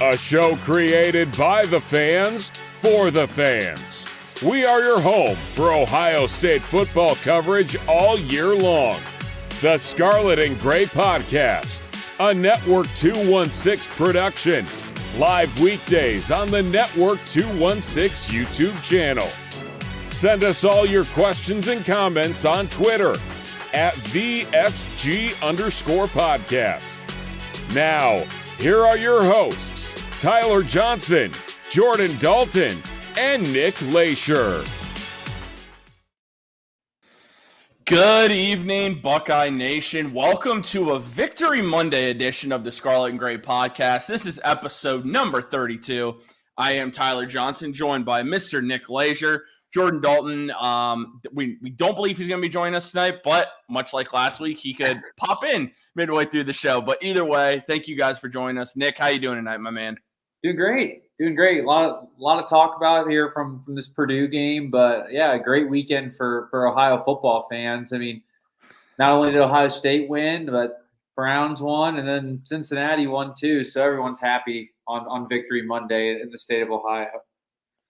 A show created by the fans, for the fans. We are your home for Ohio State football coverage all year long. The Scarlet and Gray Podcast, a Network 216 production. Live weekdays on the Network 216 YouTube channel. Send us all your questions and comments on Twitter at VSG_podcast. Now, here are your hosts, Tyler Johnson, Jordan Dalton, and Nick Leisure. Good evening, Buckeye Nation. Welcome to a Victory Monday edition of the Scarlet and Gray Podcast. This is episode number 32. I am Tyler Johnson, joined by Mr. Nick Leisure. Jordan Dalton, we don't believe he's going to be joining us tonight, but much like last week, he could pop in midway through the show. But either way, thank you guys for joining us. Nick, how you doing tonight, my man? Doing great. A lot of talk about here from this Purdue game, but yeah, a great weekend for Ohio football fans. I mean, not only did Ohio State win, but Browns won, and then Cincinnati won too. So everyone's happy on Victory Monday in the state of Ohio.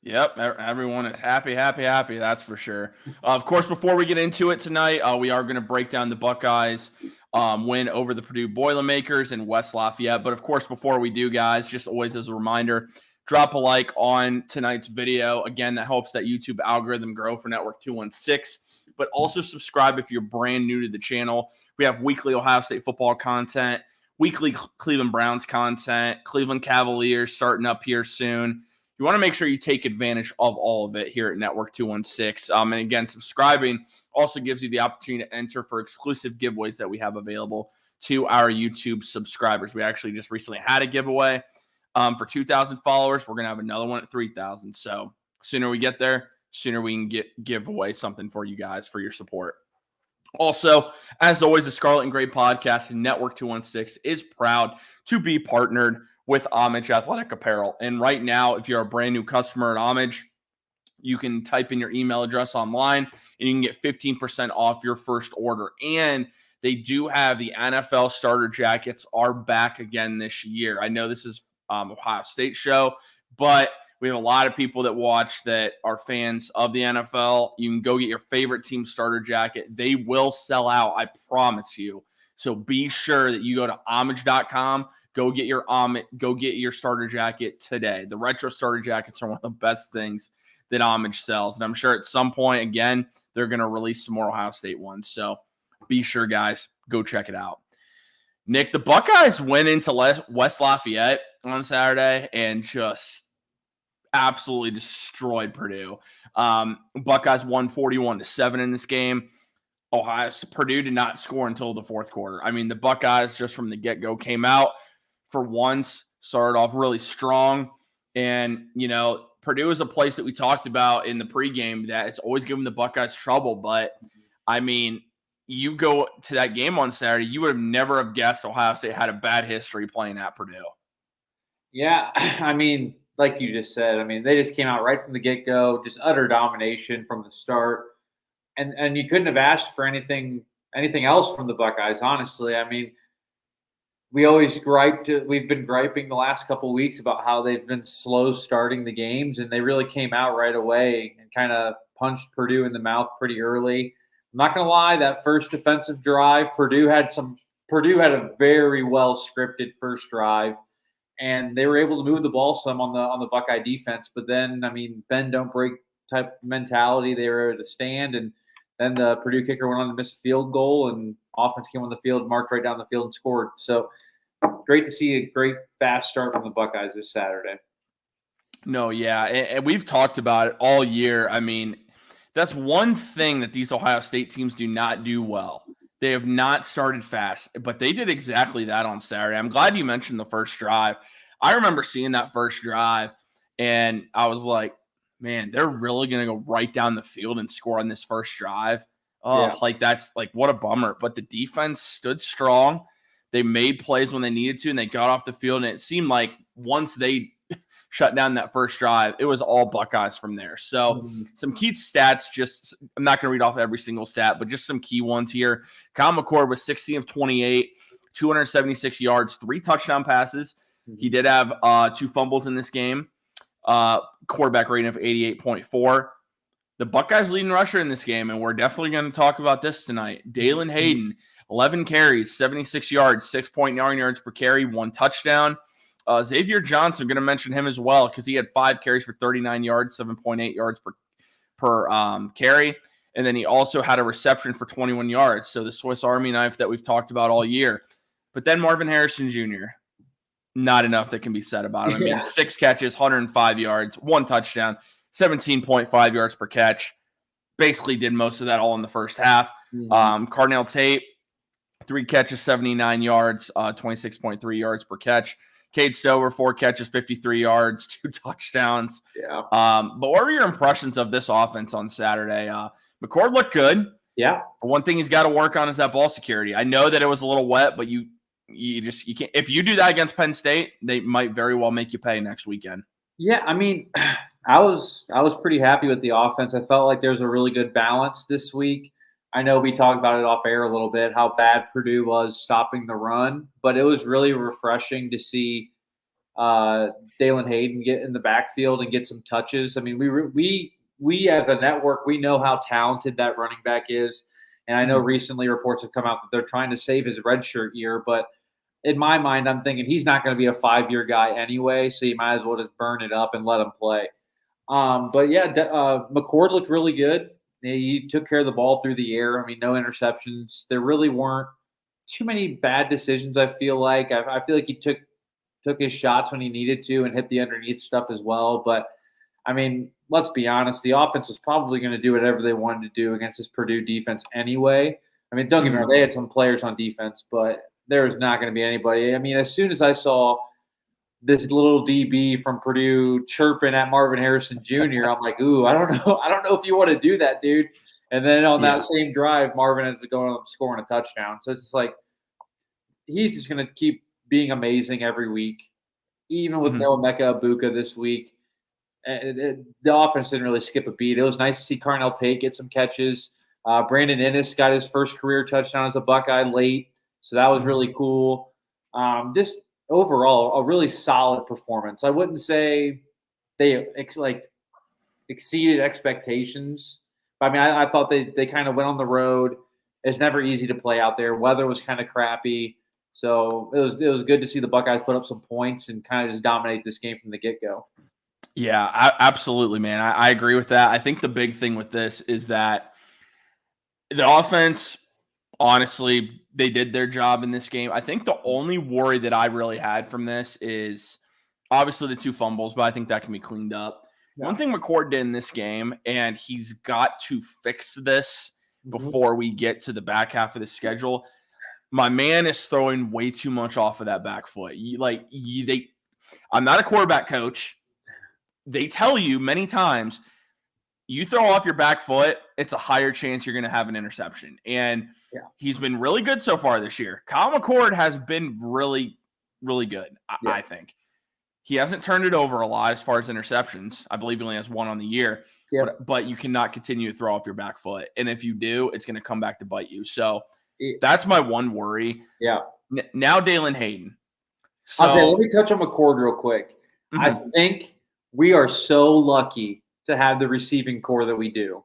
Yep, everyone is happy, that's for sure. Of course, before we get into it tonight, we are going to break down the Buckeyes win over the Purdue Boilermakers in West Lafayette. But of course, before we do, guys, just always as a reminder, drop a like on tonight's video. Again, that helps that YouTube algorithm grow for Network 216. But also subscribe if you're brand new to the channel. We have weekly Ohio State football content, weekly Cleveland Browns content, Cleveland Cavaliers starting up here soon. You want to make sure you take advantage of all of it here at Network 216. And again, subscribing also gives you the opportunity to enter for exclusive giveaways that we have available to our YouTube subscribers. We actually just recently had a giveaway for 2,000 followers. We're going to have another one at 3,000. So sooner we get there, sooner we can give away something for you guys for your support. Also, as always, the Scarlet and Gray Podcast and Network 216 is proud to be partnered with Homage Athletic Apparel. And right now, if you're a brand new customer at Homage, you can type in your email address online and you can get 15% off your first order. And they do have the NFL starter jackets are back again this year. I know this is Ohio State show, but we have a lot of people that watch that are fans of the NFL. You can go get your favorite team starter jacket. They will sell out, I promise you. So be sure that you go to homage.com. Go get your starter jacket today. The retro starter jackets are one of the best things that Homage sells. And I'm sure at some point, again, they're going to release some more Ohio State ones. So be sure, guys, go check it out. Nick, the Buckeyes went into West Lafayette on Saturday and just absolutely destroyed Purdue. Buckeyes won 41-7 in this game. Purdue did not score until the fourth quarter. I mean, the Buckeyes just from the get-go came out for once, started off really strong. And, you know, Purdue is a place that we talked about in the pregame that it's always given the Buckeyes trouble. But, I mean, you go to that game on Saturday, you would have never have guessed Ohio State had a bad history playing at Purdue. Yeah, I mean, like you just said, I mean, they just came out right from the get-go, just utter domination from the start. And you couldn't have asked for anything else from the Buckeyes, honestly. I mean, we've been griping the last couple of weeks about how they've been slow starting the games, and they really came out right away and kind of punched Purdue in the mouth pretty early. I'm not going to lie, that first defensive drive, Purdue had a very well scripted first drive, and they were able to move the ball some on the Buckeye defense. But then, I mean, bend don't break type mentality. They were able to stand, and then the Purdue kicker went on to miss a field goal, and offense came on the field, marked right down the field, and scored. So great to see a great fast start from the Buckeyes this Saturday. No, yeah, and we've talked about it all year. I mean, that's one thing that these Ohio State teams do not do well. They have not started fast, but they did exactly that on Saturday. I'm glad you mentioned the first drive. I remember seeing that first drive, and I was like, man, they're really going to go right down the field and score on this first drive. Oh, yeah. Like that's like, what a bummer. But the defense stood strong. They made plays when they needed to, and they got off the field. And it seemed like once they shut down that first drive, it was all Buckeyes from there. So some key stats, I'm not going to read off every single stat, but just some key ones here. Kyle McCord was 16 of 28, 276 yards, 3 touchdown passes. He did have 2 fumbles in this game. Quarterback rating of 88.4. The Buckeyes leading rusher in this game, and we're definitely going to talk about this tonight. Dalen Hayden, 11 carries, 76 yards, 6.9 yards per carry, 1 touchdown. Xavier Johnson, I'm going to mention him as well because he had 5 carries for 39 yards, 7.8 yards per carry. And then he also had a reception for 21 yards. So the Swiss Army knife that we've talked about all year. But then Marvin Harrison Jr., not enough that can be said about him. I mean, 6 catches, 105 yards, 1 touchdown, 17.5 yards per catch. Basically did most of that all in the first half. Cardinal Tate, 3 catches, 79 yards, 26.3 yards per catch. Cade Stover, 4 catches, 53 yards, 2 touchdowns. Yeah. But what were your impressions of this offense on Saturday? McCord looked good. Yeah. One thing he's got to work on is that ball security. I know that it was a little wet, but you can't. If you do that against Penn State, they might very well make you pay next weekend. Yeah, I mean, I was pretty happy with the offense. I felt like there was a really good balance this week. I know we talked about it off air a little bit, how bad Purdue was stopping the run, but it was really refreshing to see Dalen Hayden get in the backfield and get some touches. I mean, we as a network, we know how talented that running back is. And I know recently reports have come out that they're trying to save his redshirt year, but in my mind, I'm thinking he's not going to be a 5-year guy anyway, so you might as well just burn it up and let him play. But yeah, McCord looked really good. He took care of the ball through the air. I mean, no interceptions. There really weren't too many bad decisions, I feel like. I feel like he took his shots when he needed to and hit the underneath stuff as well. But, I mean, let's be honest. The offense was probably going to do whatever they wanted to do against this Purdue defense anyway. I mean, don't get me wrong. They had some players on defense, but there was not going to be anybody. I mean, as soon as I saw this little DB from Purdue chirping at Marvin Harrison Jr., I'm like, ooh, I don't know. I don't know if you want to do that, dude. And then on that same drive, Marvin ends up going up scoring a touchdown. So it's just like he's just going to keep being amazing every week, even with no Emeka Ibuka this week. The offense didn't really skip a beat. It was nice to see Carnell Tate get some catches. Brandon Ennis got his first career touchdown as a Buckeye late, so that was really cool. Just overall, a really solid performance. I wouldn't say they exceeded expectations. I mean, I thought they kind of went on the road. It's never easy to play out there. Weather was kind of crappy. So it was good to see the Buckeyes put up some points and kind of just dominate this game from the get-go. Yeah, absolutely, man. I agree with that. I think the big thing with this is that the offense, honestly, they did their job in this game. I think the only worry that I really had from this is obviously the 2 fumbles, but I think that can be cleaned up. Yeah. One thing McCord did in this game, and he's got to fix this before we get to the back half of the schedule. My man is throwing way too much off of that back foot. I'm not a quarterback coach. They tell you many times, you throw off your back foot, it's a higher chance you're going to have an interception. And he's been really good so far this year. Kyle McCord has been really, really good, I think. He hasn't turned it over a lot as far as interceptions. I believe he only has 1 on the year. Yeah. But you cannot continue to throw off your back foot. And if you do, it's going to come back to bite you. So that's my one worry. Yeah. Now Dalen Hayden. So, I'll say, let me touch on McCord real quick. I think we are so lucky to have the receiving core that we do.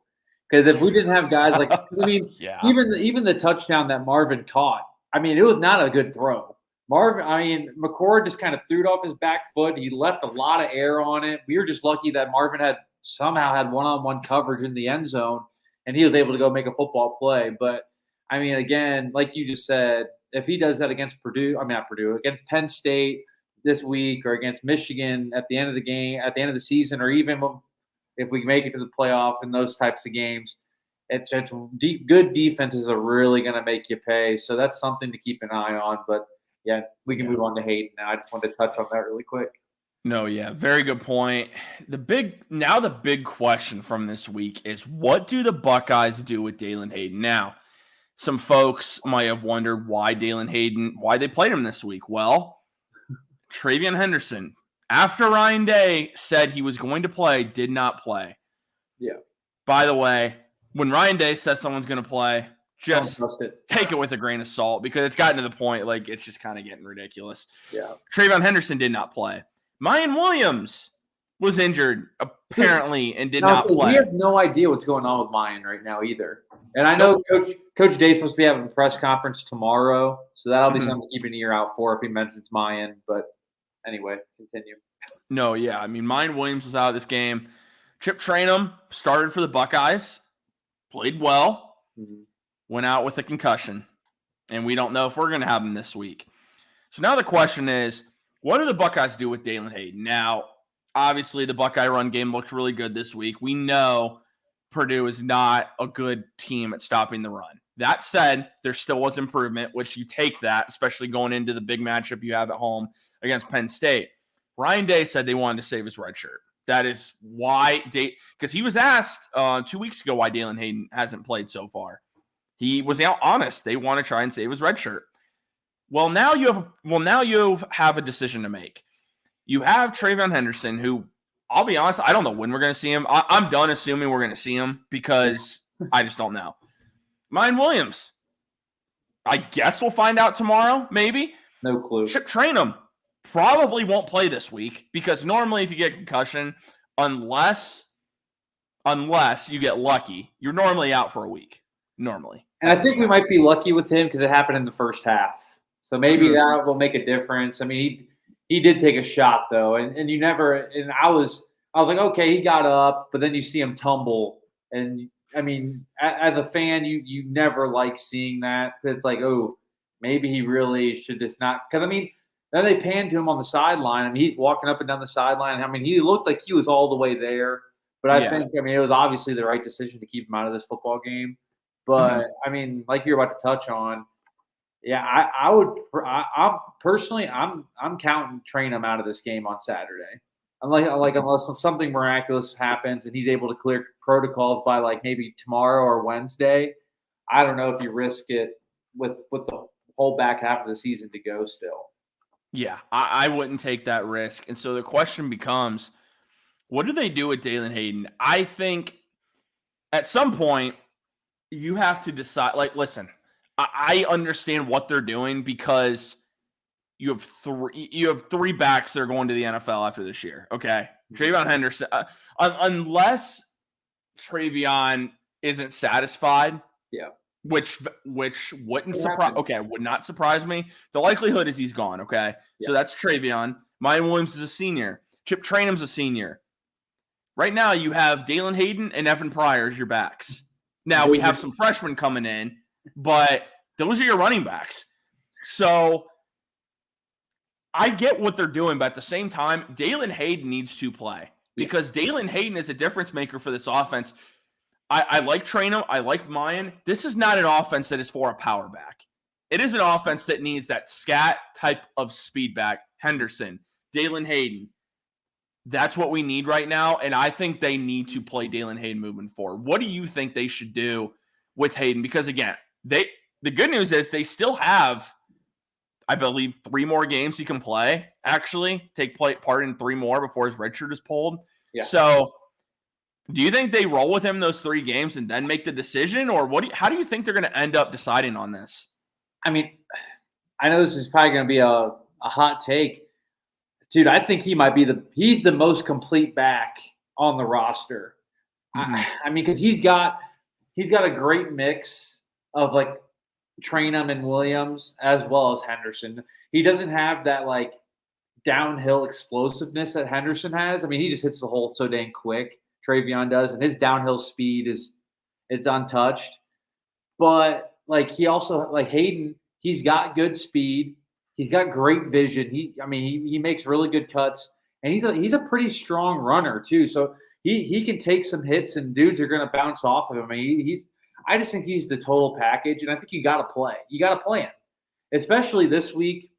Because if we didn't have guys like, I mean, even the touchdown that Marvin caught, I mean, it was not a good throw. McCord just kind of threw it off his back foot. He left a lot of air on it. We were just lucky that Marvin somehow had one-on-one coverage in the end zone, and he was able to go make a football play. But, I mean, again, like you just said, if he does that against against Penn State this week or against Michigan at the end of the game, at the end of the season, or even if we make it to the playoff in those types of games, good defenses are really going to make you pay. So that's something to keep an eye on. But, yeah, we can move on to Hayden now. I just wanted to touch on that really quick. No, yeah, very good point. The big question from this week is, what do the Buckeyes do with Dalen Hayden? Now, some folks might have wondered why they played him this week. Well, Travion Henderson, after Ryan Day said he was going to play, did not play. Yeah. By the way, when Ryan Day says someone's going to play, just take it with a grain of salt because it's gotten to the point like it's just kind of getting ridiculous. Yeah. Trayvon Henderson did not play. Mayan Williams was injured apparently and did not play. We have no idea what's going on with Mayan right now either. And I know Coach Day supposed to be having a press conference tomorrow, so that'll be something to keep an ear out for if he mentions Mayan. But anyway, continue. No, yeah. I mean, Mayan Williams was out of this game. Chip Trainum started for the Buckeyes, played well, went out with a concussion, and we don't know if we're going to have him this week. So now the question is, what do the Buckeyes do with Dalen Hayden? Now, obviously, the Buckeye run game looked really good this week. We know Purdue is not a good team at stopping the run. That said, there still was improvement, which you take that, especially going into the big matchup you have at home against Penn State. Ryan Day said they wanted to save his red shirt. That is why because he was asked 2 weeks ago why Dalen Hayden hasn't played so far. He was honest. They want to try and save his red shirt. Well, now you have a decision to make. You have Trayvon Henderson, who I'll be honest, I don't know when we're going to see him. I'm done assuming we're going to see him because I just don't know. Mayan Williams, I guess we'll find out tomorrow, maybe. No clue. Chip Trainum probably won't play this week because normally if you get concussion, unless you get lucky, you're normally out for a week. Normally. And I think we might be lucky with him because it happened in the first half. So maybe that will make a difference. I mean, he did take a shot though, and you never. And I was like, okay, he got up, but then you see him tumble, and I mean, as a fan, you never like seeing that. It's like, oh, maybe he really should just not. Because I mean, then they panned to him on the sideline. I mean, he's walking up and down the sideline. I mean, he looked like he was all the way there. But I think, I mean, it was obviously the right decision to keep him out of this football game. But I mean, like you're about to touch on. Yeah, I'm personally counting Trainum out of this game on Saturday. Unless something miraculous happens and he's able to clear protocols by like maybe tomorrow or Wednesday, I don't know if you risk it with the whole back half of the season to go still. Yeah, I wouldn't take that risk. And so the question becomes, what do they do with Dalen Hayden? I think at some point you have to decide, like, listen, I understand what they're doing because you have three backs that are going to the NFL after this year. Okay. Trayvon Henderson, unless Trayvon isn't satisfied. Yeah. Which wouldn't surprise. Okay, would not surprise me. The likelihood is he's gone. Okay, so that's Trayvon. Mayan Williams is a senior. Chip Trainum's a senior. Right now, you have Dalen Hayden and Evan Pryor as your backs. Now we have some freshmen coming in, but those are your running backs. So I get what they're doing, but at the same time, Dalen Hayden needs to play because Dalen Hayden is a difference maker for this offense. I like Trainum. I like Mayan. This is not an offense that is for a power back. It is an offense that needs that scat type of speed back. Henderson, Dalen Hayden. That's what we need right now, and I think they need to play Dalen Hayden moving forward. What do you think they should do with Hayden? Because, again, the good news is they still have, I believe, 3 more games he can play, actually. Take part in 3 more before his red shirt is pulled. Yeah. So do you think they roll with him those 3 games and then make the decision, or how do you think they're going to end up deciding on this? I mean, I know this is probably going to be a hot take. Dude, I think he might be he's the most complete back on the roster. Mm-hmm. I mean, because he's got a great mix of like Trainum and Williams as well as Henderson. He doesn't have that like downhill explosiveness that Henderson has. I mean, he just hits the hole so dang quick. Trayvon does, and his downhill speed it's untouched. But like he also like Hayden, he's got good speed. He's got great vision. He makes really good cuts, and he's a pretty strong runner too. So he can take some hits, and dudes are going to bounce off of him. I just think he's the total package, and I think you got to play. You got to play him, especially this week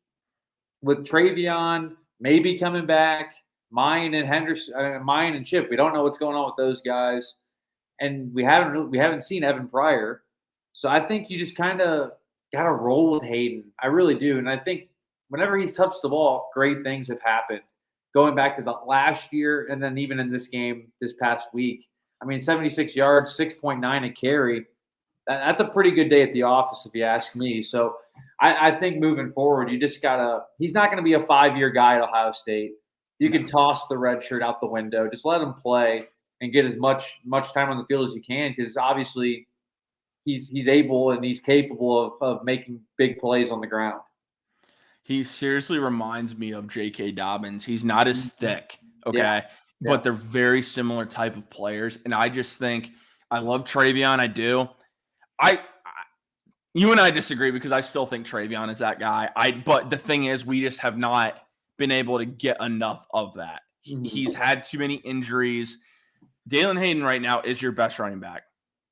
with Trayvon maybe coming back. Mayan and Chip. We don't know what's going on with those guys, and we haven't seen Evan Pryor. So I think you just kind of got to roll with Hayden. I really do, and I think whenever he's touched the ball, great things have happened. Going back to the last year, and then even in this game this past week. I mean, 76 yards, 6.9 a carry. that's a pretty good day at the office, if you ask me. So I think moving forward, you just gotta. He's not going to be a 5-year guy at Ohio State. You can toss the red shirt out the window. Just let him play and get as much time on the field as you can, because obviously he's able and he's capable of making big plays on the ground. He seriously reminds me of J.K. Dobbins. He's not as thick, okay, but they're very similar type of players. And I just think I love Travion. I do. You and I disagree because I still think Travion is that guy. But the thing is, we just have not been able to get enough of that. He's had too many injuries. Dalen Hayden right now is your best running back.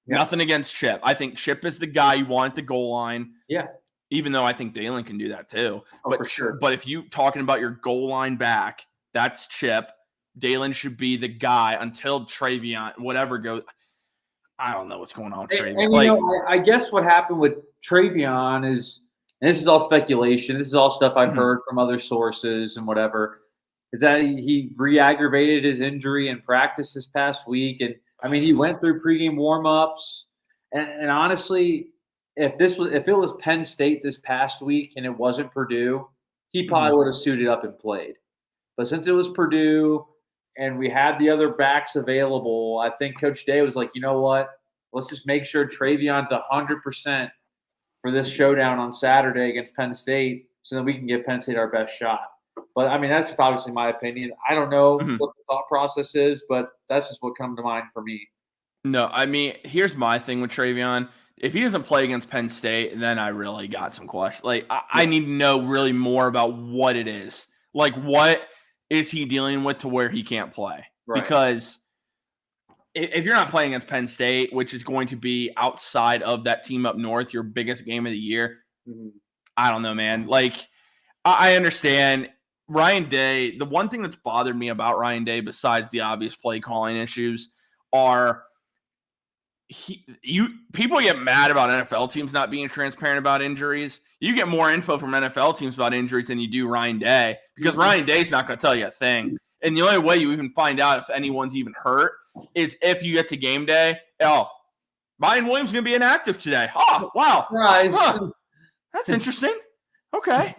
Yep. Nothing against Chip. I think Chip is the guy you want at the goal line. Yeah. Even though I think Dalen can do that too. But for sure. But if you talking about your goal line back, that's Chip. Dalen should be the guy until Travion, whatever goes. I don't know what's going on with Travion. And I guess what happened with Travion is, and this is all speculation, this is all stuff I've heard from other sources and whatever, is that he re-aggravated his injury in practice this past week. And, I mean, he went through pregame warm-ups. And honestly, if it was Penn State this past week and it wasn't Purdue, he probably would have suited up and played. But since it was Purdue and we had the other backs available, I think Coach Day was like, you know what? Let's just make sure Travion's 100% for this showdown on Saturday against Penn State so that we can give Penn State our best shot. But, I mean, that's just obviously my opinion. I don't know what the thought process is, but that's just what comes to mind for me. No, I mean, here's my thing with Travion. If he doesn't play against Penn State, then I really got some questions. Like, I need to know really more about what it is. Like, what is he dealing with to where he can't play? Right. Because if you're not playing against Penn State, which is going to be outside of that team up north, your biggest game of the year, I don't know, man. Like, I understand Ryan Day. The one thing that's bothered me about Ryan Day, besides the obvious play calling issues, are people get mad about NFL teams not being transparent about injuries. You get more info from NFL teams about injuries than you do Ryan Day, because Ryan Day's not going to tell you a thing. And the only way you even find out if anyone's even hurt is if you get to game day. Oh, Ryan Williams is going to be inactive today. Oh, wow. Surprise. Huh. That's interesting. Okay.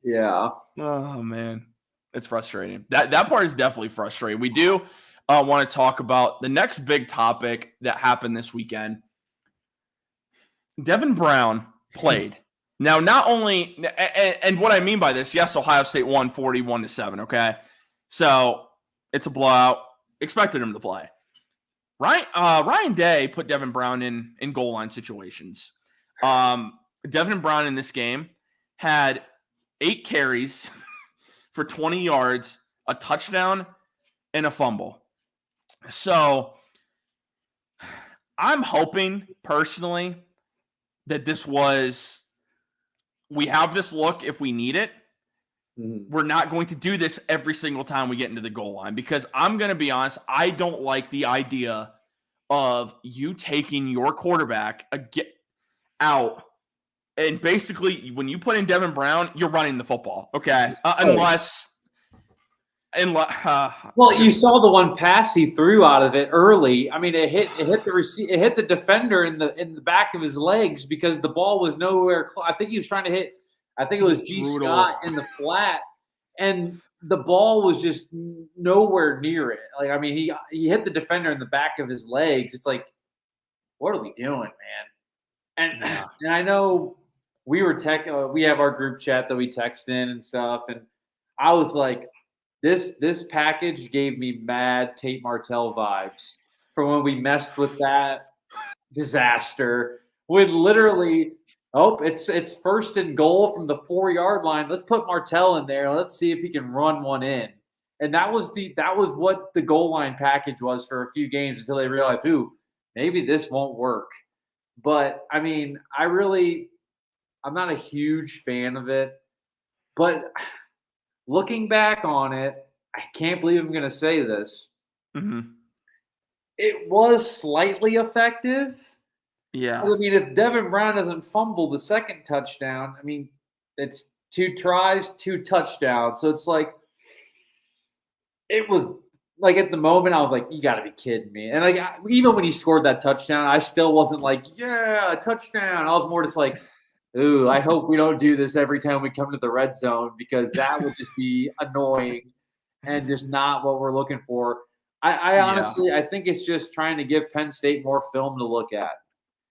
Yeah. Oh, man. It's frustrating. That part is definitely frustrating. We do want to talk about the next big topic that happened this weekend. Devin Brown played. Now, not only and what I mean by this, yes, Ohio State won 41-7, okay? So it's a blowout. Expected him to play. Ryan Day put Devin Brown in goal line situations. Devin Brown in this game had 8 carries for 20 yards, a touchdown, and a fumble. So I'm hoping personally that we have this look if we need it. We're not going to do this every single time we get into the goal line, because I'm going to be honest, I don't like the idea of you taking your quarterback out. And basically, when you put in Devin Brown, you're running the football, okay? Unless well, you saw the one pass he threw out of it early. I mean, it hit the defender in the back of his legs because the ball was nowhere close. I think he was trying to hit. I think it was G. Scott in the flat, and the ball was just nowhere near it. Like, I mean, he hit the defender in the back of his legs. It's like, what are we doing, man? And I know we have our group chat that we text in and stuff, and I was like, this package gave me mad Tate Martell vibes from when we messed with that disaster. With literally, it's first and goal from the 4-yard line. Let's put Martell in there. Let's see if he can run one in. And that was what the goal line package was for a few games until they realized, maybe this won't work. But I mean, I'm not a huge fan of it, but looking back on it, I can't believe I'm going to say this. It was slightly effective. Yeah. I mean, if Devin Brown doesn't fumble the second touchdown, I mean, it's 2 tries, 2 touchdowns. So it's like, it was like at the moment, I was like, you got to be kidding me. And like even when he scored that touchdown, I still wasn't like, yeah, a touchdown. I was more just like, ooh, I hope we don't do this every time we come to the red zone because that would just be annoying and just not what we're looking for. I honestly, I think it's just trying to give Penn State more film to look at.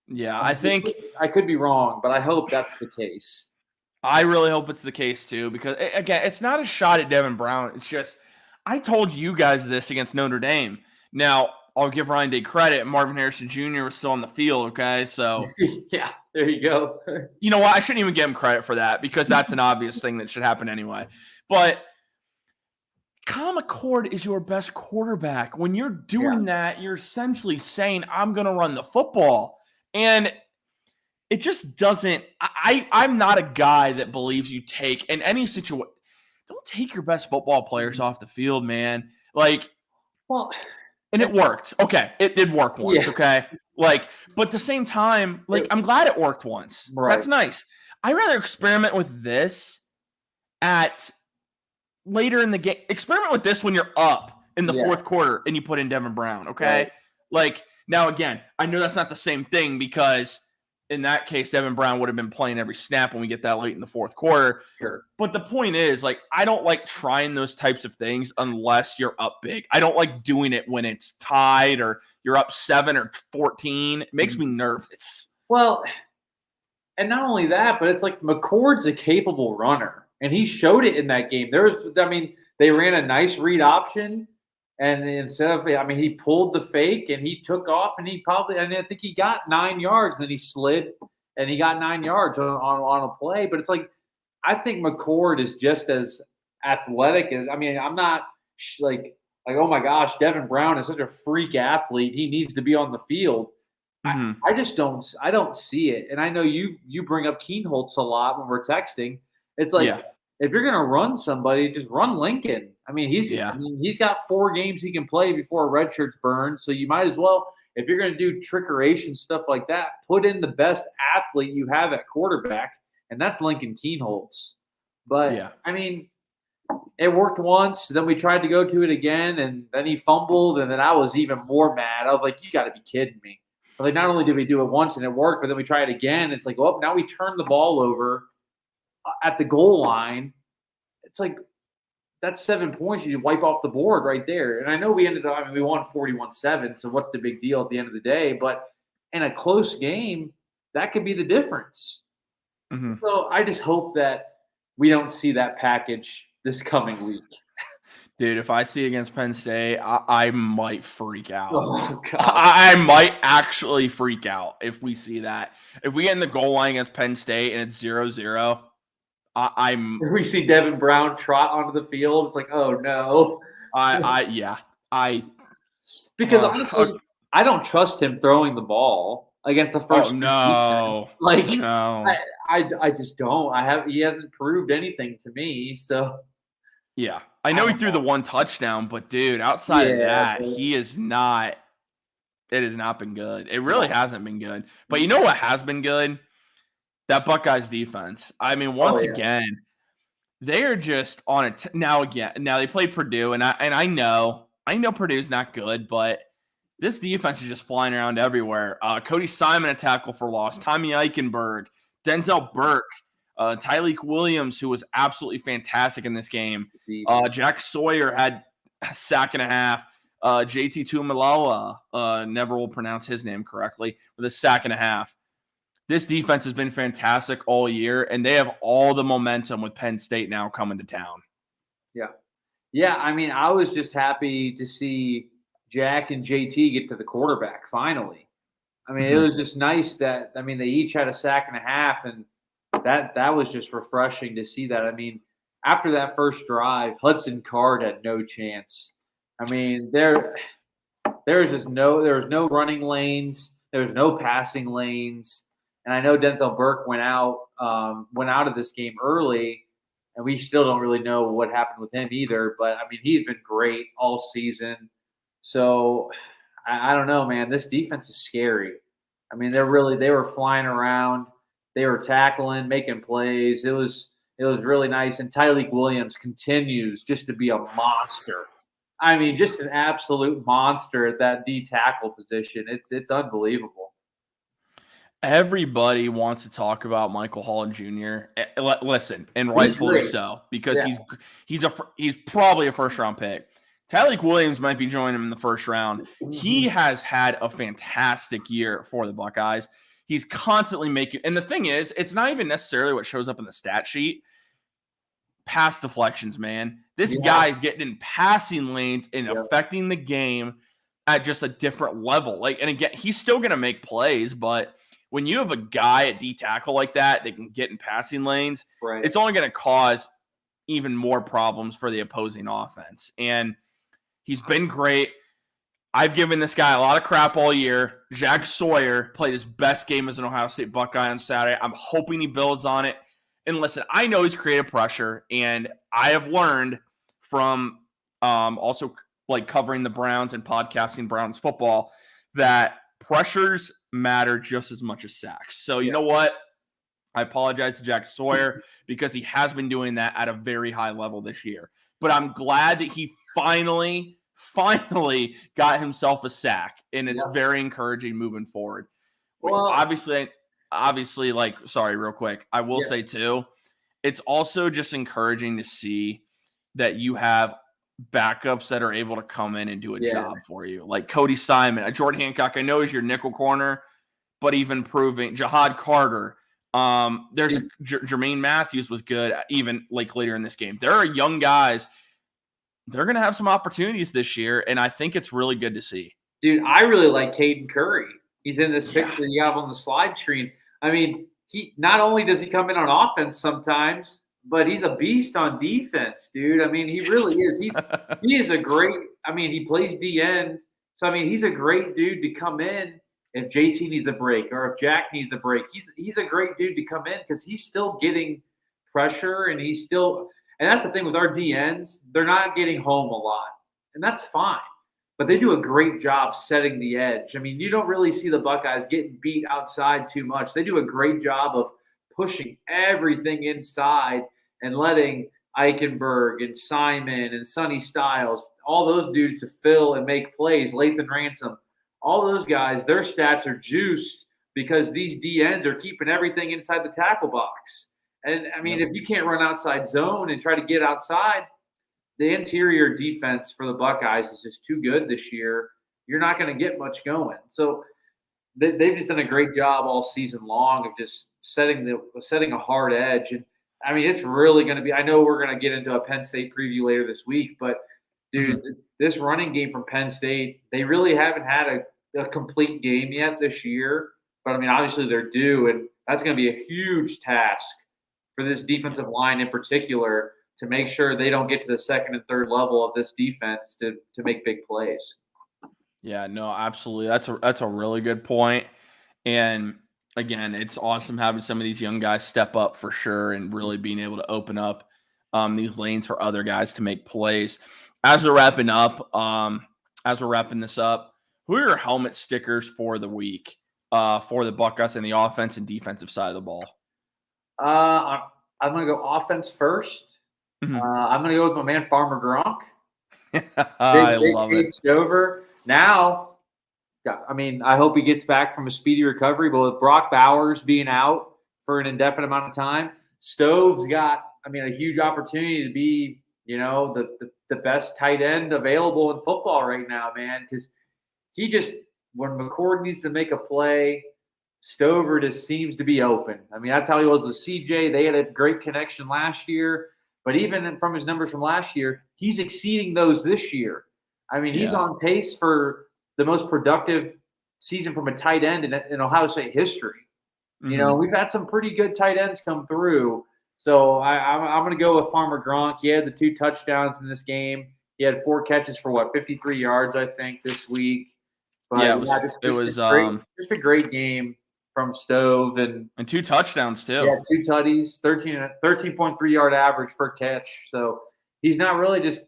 Yeah, I think I could be wrong, but I hope that's the case. I really hope it's the case too, because again, it's not a shot at Devin Brown. It's just I told you guys this against Notre Dame. Now I'll give Ryan Day credit. Marvin Harrison Jr. was still on the field. Okay, so yeah, there you go. You know what? I shouldn't even give him credit for that because that's an obvious thing that should happen anyway. But Kyle McCord is your best quarterback. When you're doing that, you're essentially saying, I'm going to run the football. And it just doesn't – I'm not a guy that believes you take – in any situation, don't take your best football players off the field, man. Like – well, and it worked. Okay, it did work once, okay? Like, but at the same time, like, I'm glad it worked once. Right. That's nice. I'd rather experiment with this at – later in the game. Experiment with this when you're up in the fourth quarter and you put in Devin Brown, okay? Right. Like, now again, I know that's not the same thing because in that case, Devin Brown would have been playing every snap when we get that late in the fourth quarter. Sure. But the point is, like, I don't like trying those types of things unless you're up big. I don't like doing it when it's tied or you're up 7 or 14. It makes me nervous. Well, and not only that, but it's like McCord's a capable runner. And he showed it in that game. They ran a nice read option, and instead of, he pulled the fake and he took off, and I think he got 9 yards. And then he slid, and he got 9 yards on a play. But it's like, I think McCord is just as athletic as. I'm not like oh my gosh, Devin Brown is such a freak athlete. He needs to be on the field. Mm-hmm. I just don't. I don't see it. And I know you bring up Keenholz a lot when we're texting. It's like if you're gonna run somebody, just run Lincoln. He's got 4 games he can play before a red shirt's burned. So you might as well, if you're gonna do trickeration stuff like that, put in the best athlete you have at quarterback, and that's Lincoln Keenholz. But it worked once. Then we tried to go to it again, and then he fumbled, and then I was even more mad. I was like, "You got to be kidding me!" But like, not only did we do it once and it worked, but then we try it again. It's like, well, now we turn the ball over at the goal line. It's like that's 7 points you wipe off the board right there. And I know we ended up, we won 41-7, so what's the big deal at the end of the day? But in a close game, that could be the difference. Mm-hmm. So I just hope that we don't see that package this coming week. Dude, if I see it against Penn State, I might freak out. Oh, God. I might actually freak out if we see that. If we get in the goal line against Penn State and it's 0-0, we see Devin Brown trot onto the field. It's like, oh no. Because honestly, I don't trust him throwing the ball against the first. Oh no. No. I just don't. He hasn't proved anything to me. So yeah. I know he threw the one touchdown, but dude, outside of that, he is not. It has not been good. It really hasn't been good. But you know what has been good? That Buckeyes defense. Once again, they are just on it. Now they play Purdue, and I know Purdue's not good, but this defense is just flying around everywhere. Cody Simon, a tackle for loss. Tommy Eichenberg, Denzel Burke, Tyleik Williams, who was absolutely fantastic in this game. Jack Sawyer had a sack and a half. JT Tuimoloau, never will pronounce his name correctly, with a sack and a half. This defense has been fantastic all year, and they have all the momentum with Penn State now coming to town. Yeah. Yeah, I was just happy to see Jack and JT get to the quarterback finally. It was just nice that, they each had a sack and a half, and that was just refreshing to see that. After that first drive, Hudson Card had no chance. There was no running lanes. There was no passing lanes. And I know Denzel Burke went out of this game early, and we still don't really know what happened with him either. But he's been great all season. So I don't know, man. This defense is scary. They were flying around, they were tackling, making plays. It was really nice. And Tyleik Williams continues just to be a monster. I mean, just an absolute monster at that D tackle position. It's unbelievable. Everybody wants to talk about Michael Hall Jr. Listen, and rightfully so, because he's probably a first round pick. Tyreek Williams might be joining him in the first round. Mm-hmm. He has had a fantastic year for the Buckeyes. He's constantly making, and the thing is, it's not even necessarily what shows up in the stat sheet. Pass deflections, man. This guy's getting in passing lanes and affecting the game at just a different level. And again, he's still going to make plays, but when you have a guy at D tackle like that can get in passing lanes, it's only going to cause even more problems for the opposing offense. And he's been great. I've given this guy a lot of crap all year. Jack Sawyer played his best game as an Ohio State Buckeye on Saturday. I'm hoping he builds on it. And listen, I know he's created pressure, and I have learned from also covering the Browns and podcasting Browns football that pressures matter just as much as sacks. So you know what? I apologize to Jack Sawyer because he has been doing that at a very high level this year. But I'm glad that he finally got himself a sack, and it's very encouraging moving forward. Well, obviously, real quick, I will say too, it's also just encouraging to see that you have backups that are able to come in and do a job for you. Like Cody Simon, Jordan Hancock, I know is your nickel corner, but even proving Jahad Carter. There's Jermaine Matthews was good even later in this game. There are young guys. They're going to have some opportunities this year, and I think it's really good to see. Dude, I really like Caden Curry. He's in this picture you have on the slide screen. I mean, he not only does he come in on offense sometimes, but he's a beast on defense, dude. I mean, he really is. He is a great – I mean, he plays D end. So, I mean, he's a great dude to come in if JT needs a break or if Jack needs a break. He's a great dude to come in because he's still getting pressure and he's still – and that's the thing with our DNs. They're not getting home a lot, and that's fine. But they do a great job setting the edge. I mean, you don't really see the Buckeyes getting beat outside too much. They do a great job of pushing everything inside and letting Eichenberg and Simon and Sonny Styles, all those dudes to fill and make plays, Lathan Ransom, all those guys, their stats are juiced because these DNs are keeping everything inside the tackle box. And, I mean, if you can't run outside zone and try to get outside, the interior defense for the Buckeyes is just too good this year. You're not going to get much going. So they've just done a great job all season long of just setting a hard edge. And, I mean, it's really going to be – I know we're going to get into a Penn State preview later this week, but, dude, this running game from Penn State, they really haven't had a complete game yet this year. But, I mean, obviously they're due, and that's going to be a huge task for this defensive line in particular to make sure they don't get to the second and third level of this defense to make big plays. Yeah, no, absolutely. That's a really good point. And again, it's awesome having some of these young guys step up for sure and really being able to open up these lanes for other guys to make plays. As we're wrapping this up, who are your helmet stickers for the week for the Buckeyes and the offense and defensive side of the ball? I'm going to go offense first. I'm going to go with my man Farmer Gronk. I love it. Stover. Now, I mean, I hope he gets back from a speedy recovery, but with Brock Bowers being out for an indefinite amount of time, Stove's got, I mean, a huge opportunity to be, the best tight end available in football right now, man, because he just, when McCord needs to make a play, Stover just seems to be open. I mean, that's how he was with CJ. They had a great connection last year. But even from his numbers from last year, he's exceeding those this year. I mean, he's on pace for the most productive season from a tight end in Ohio State history. We've had some pretty good tight ends come through. So I'm going to go with Farmer Gronk. He had the 2 touchdowns in this game. He had 4 catches for 53 yards, I think, this week. But it was just a great game from Stove and 2 touchdowns too. Yeah, 2 tutties, 13.3 yard average per catch. So he's not really just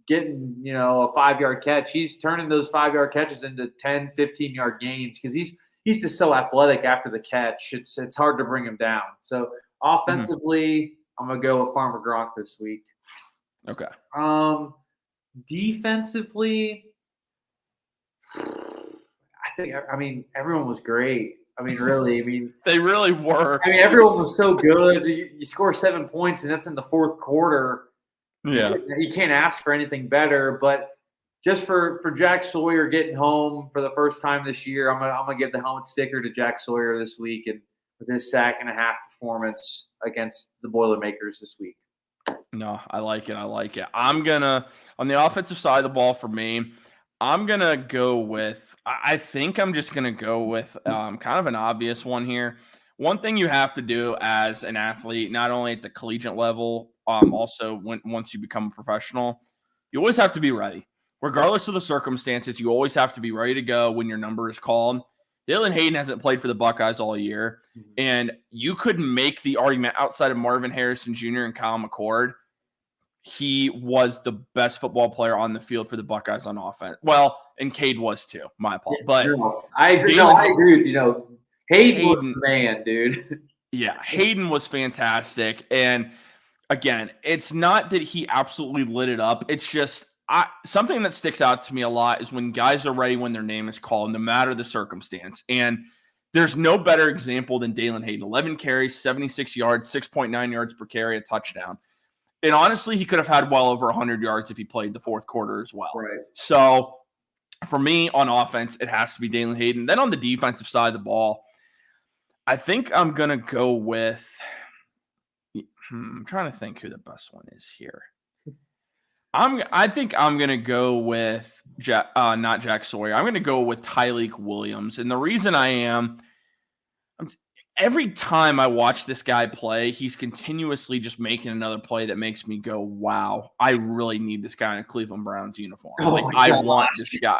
getting, a 5-yard catch. He's turning those 5-yard catches into 10, 15-yard gains because he's just so athletic after the catch. It's hard to bring him down. So offensively, I'm gonna go with Farmer Gronk this week. Okay. Defensively, I mean, everyone was great. I mean, really, They really were. everyone was so good. You score 7 points, and that's in the fourth quarter. Yeah. You can't ask for anything better. But just for Jack Sawyer getting home for the first time this year, I'm gonna give the helmet sticker to Jack Sawyer this week, and with his sack and a half performance against the Boilermakers this week. No, I like it. I'm gonna, on the offensive side of the ball for me, I'm gonna go with. I think I'm just gonna go with kind of an obvious one here. One thing you have to do as an athlete, not only at the collegiate level, also once you become a professional, you always have to be ready, regardless of the circumstances. You always have to be ready to go when your number is called. Dalen Hayden hasn't played for the Buckeyes all year, and you couldn't make the argument outside of Marvin Harrison Jr. and Kyle McCord. He was the best football player on the field for the Buckeyes on offense. Well, and Cade was too. My apologies. But I agree with you. Hayden was the man, dude. Yeah, Hayden was fantastic. And again, it's not that he absolutely lit it up. It's just something that sticks out to me a lot is when guys are ready when their name is called, no matter the circumstance. And there's no better example than Dalen Hayden. 11 carries, 76 yards, 6.9 yards per carry, a touchdown. And honestly, he could have had well over 100 yards if he played the fourth quarter as well. Right. So for me on offense, it has to be Dalen Hayden. Then on the defensive side of the ball, I think I'm going to go with I'm trying to think who the best one is here. I think I'm going to go with not Jack Sawyer. I'm going to go with Tyleik Williams. And the reason I am, every time I watch this guy play, he's continuously just making another play that makes me go, wow, I really need this guy in a Cleveland Browns uniform. I want this guy.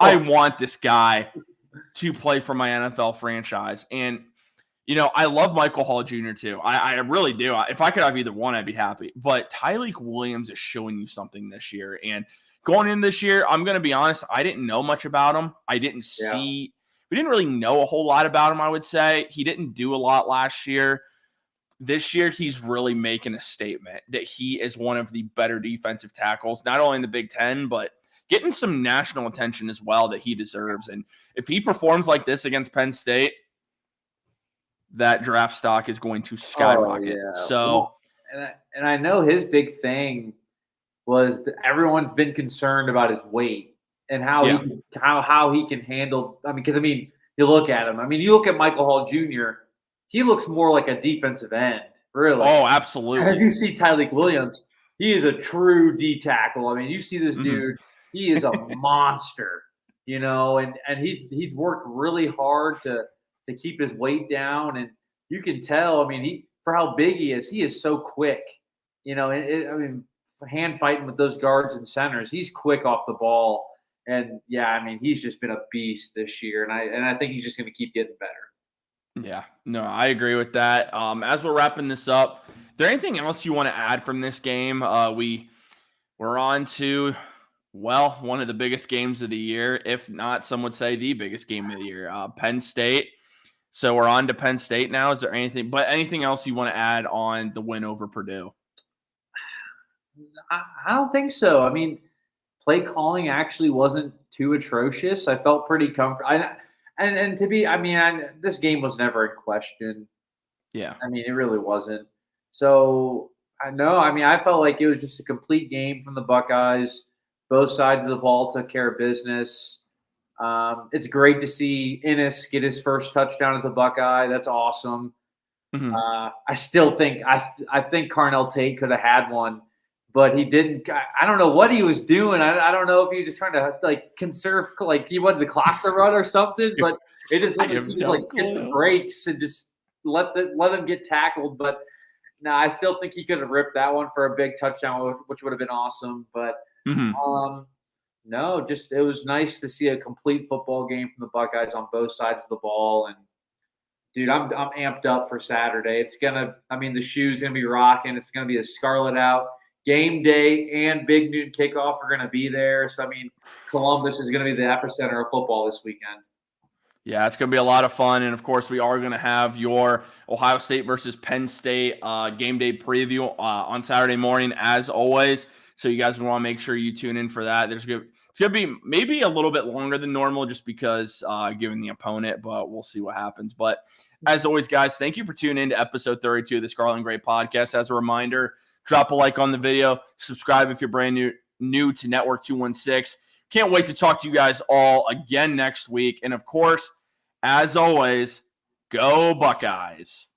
I want this guy to play for my NFL franchise. And, I love Michael Hall Jr. too. I really do. If I could have either one, I'd be happy. But Tyleik Williams is showing you something this year. And going in this year, I'm going to be honest, I didn't know much about him. I didn't see – we didn't really know a whole lot about him, I would say. He didn't do a lot last year. This year, he's really making a statement that he is one of the better defensive tackles, not only in the Big Ten, but getting some national attention as well that he deserves. And if he performs like this against Penn State, that draft stock is going to skyrocket. So, and I know his big thing was that everyone's been concerned about his weight and how he can handle. Because you look at him. You look at Michael Hall Jr. He looks more like a defensive end, really. Oh, absolutely. And you see Tyleik Williams, he is a true D tackle. You see this dude, he is a monster, and he's worked really hard to keep his weight down, and you can tell. For how big he is so quick. Hand fighting with those guards and centers, he's quick off the ball. And he's just been a beast this year, and I think he's just going to keep getting better. Yeah, no, I agree with that. As we're wrapping this up, is there anything else you want to add from this game? We're on to one of the biggest games of the year, if not, some would say the biggest game of the year, Penn State. So we're on to Penn State now. Is there anything else you want to add on the win over Purdue? I don't think so. Play calling actually wasn't too atrocious. I felt pretty comfortable. And to be, this game was never in question. Yeah. It really wasn't. So I know. I felt like it was just a complete game from the Buckeyes. Both sides of the ball took care of business. It's great to see Ennis get his first touchdown as a Buckeye. That's awesome. Mm-hmm. I still think I think Carnell Tate could have had one, but he didn't. I don't know what he was doing. I don't know if he was just trying to conserve, he wanted the clock to run or something. But it just looked like he just hit the brakes and just let him get tackled. But no, I still think he could have ripped that one for a big touchdown, which would have been awesome. But no, it was nice to see a complete football game from the Buckeyes on both sides of the ball. And dude, I'm amped up for Saturday. It's the shoe's gonna be rocking. It's gonna be a scarlet out. Game day and big noon kickoff are gonna be there. So Columbus is gonna be the epicenter of football this weekend. Yeah, it's going to be a lot of fun. And, of course, we are going to have your Ohio State versus Penn State game day preview on Saturday morning, as always. So you guys want to make sure you tune in for that. It's going to be maybe a little bit longer than normal just because given the opponent, but we'll see what happens. But as always, guys, thank you for tuning in to episode 32 of the Scarlet and Gray podcast. As a reminder, drop a like on the video, subscribe if you're brand new to Network 216. Can't wait to talk to you guys all again next week. And of course, as always, go Buckeyes.